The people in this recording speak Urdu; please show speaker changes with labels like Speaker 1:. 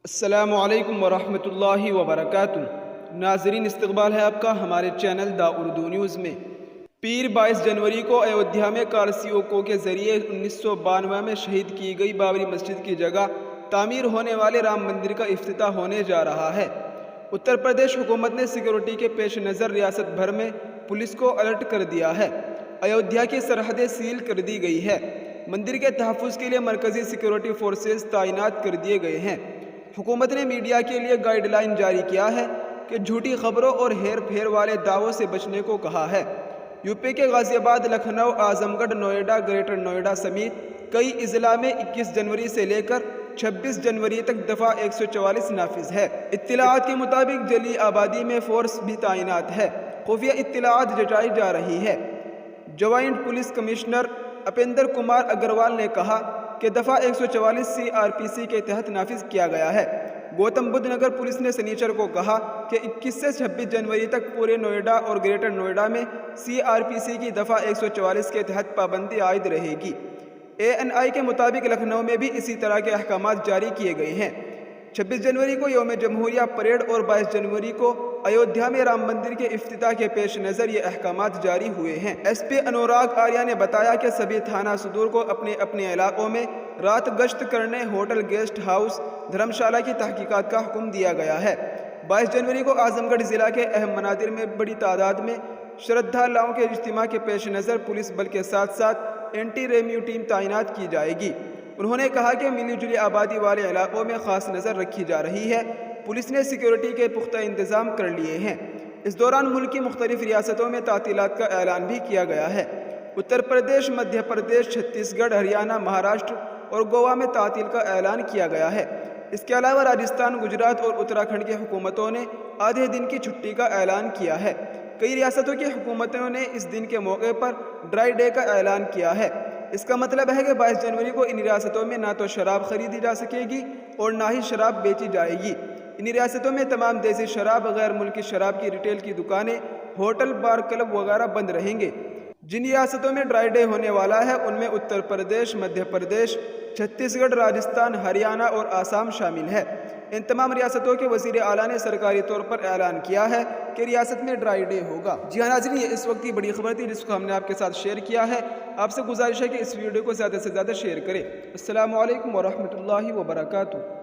Speaker 1: السلام علیکم ورحمۃ اللہ وبرکاتہ۔ ناظرین، استقبال ہے آپ کا ہمارے چینل دا اردو نیوز میں۔ پیر 22 جنوری کو ایودھیا میں کارسیوکوں کے ذریعے 1992 میں شہید کی گئی بابری مسجد کی جگہ تعمیر ہونے والے رام مندر کا افتتاح ہونے جا رہا ہے۔ اتر پردیش حکومت نے سیکورٹی کے پیش نظر ریاست بھر میں پولیس کو الرٹ کر دیا ہے۔ ایودھیا کی سرحدیں سیل کر دی گئی ہے۔ مندر کے تحفظ کے لیے مرکزی سیکورٹی فورسز تعینات کر دیے گئے ہیں۔ حکومت نے میڈیا کے لیے گائیڈ لائن جاری کیا ہے کہ جھوٹی خبروں اور ہیر پھیر والے دعووں سے بچنے کو کہا ہے۔ یو پی کے غازی آباد، لکھنؤ، اعظم گڑھ، نوئیڈا، گریٹر نوئیڈا سمیت کئی اضلاع میں 21 جنوری سے لے کر 26 جنوری تک دفعہ 144 نافذ ہے۔ اطلاعات کے مطابق جلی آبادی میں فورس بھی تعینات ہے۔ خفیہ اطلاعات جٹائی جا رہی ہے۔ Joint police commissioner Upendra Kumar Agarwal نے کہا کہ دفعہ 144 CRPC کے تحت نافذ کیا گیا ہے۔ گوتم بدھ نگر پولیس نے سنیچر کو کہا کہ 21 سے 26 جنوری تک پورے نوئیڈا اور گریٹر نوئیڈا میں CRPC کی دفعہ 144 کے تحت پابندی عائد رہے گی۔ ANI کے مطابق لکھنؤ میں بھی اسی طرح کے احکامات جاری کیے گئے ہیں۔ 26 جنوری کو یوم جمہوریہ پریڈ اور 22 جنوری کو ایودھیا میں رام مندر کے افتتاح کے پیش نظر یہ احکامات جاری ہوئے ہیں۔ SP انوراگ آریہ نے بتایا کہ سبھی تھانہ صدور کو اپنے اپنے علاقوں میں رات گشت کرنے، ہوٹل، گیسٹ ہاؤس، دھرمشالہ کی تحقیقات کا حکم دیا گیا ہے۔ 22 جنوری کو اعظم گڑھ ضلع کے اہم مناظر میں بڑی تعداد میں شردھالاؤں کے اجتماع کے پیش نظر پولیس بل کے ساتھ ساتھ اینٹی ریمیو ٹیم تعینات کی جائے گی۔ انہوں نے کہا کہ ملی جلی آبادی والے علاقوں میں خاص نظر رکھی جا رہی ہے۔ پولیس نے سیکورٹی کے پختہ انتظام کر لیے ہیں۔ اس دوران ملک کی مختلف ریاستوں میں تعطیلات کا اعلان بھی کیا گیا ہے۔ اتر پردیش، مدھیہ پردیش، چھتیس گڑھ، ہریانہ، مہاراشٹر اور گوا میں تعطیل کا اعلان کیا گیا ہے۔ اس کے علاوہ راجستھان، گجرات اور اتراکھنڈ کی حکومتوں نے آدھے دن کی چھٹی کا اعلان کیا ہے۔ کئی ریاستوں کی حکومتوں نے اس دن کے موقع پر ڈرائی ڈے کا اعلان کیا ہے۔ اس کا مطلب ہے کہ 22 جنوری کو ان ریاستوں میں نہ تو شراب خریدی جا سکے گی اور نہ ہی شراب بیچی جائے گی۔ ان ریاستوں میں تمام دیسی شراب، غیر ملکی شراب کی ریٹیل کی دکانیں، ہوٹل، بار، کلب وغیرہ بند رہیں گے۔ جن ریاستوں میں ڈرائی ڈے ہونے والا ہے ان میں اتر پردیش، مدھیہ پردیش، چھتیس گڑھ، راجستھان، ہریانہ اور آسام شامل ہے۔ ان تمام ریاستوں کے وزیر اعلیٰ نے سرکاری طور پر اعلان کیا ہے کہ ریاست میں ڈرائی ڈے ہوگا۔ جی ہاں ناظرین، یہ اس وقت کی بڑی خبر تھی جس کو ہم نے آپ کے ساتھ شیئر کیا ہے۔ آپ سے گزارش ہے کہ اس ویڈیو کو زیادہ سے زیادہ شیئر کریں۔ السلام علیکم ورحمۃ اللہ وبرکاتہ۔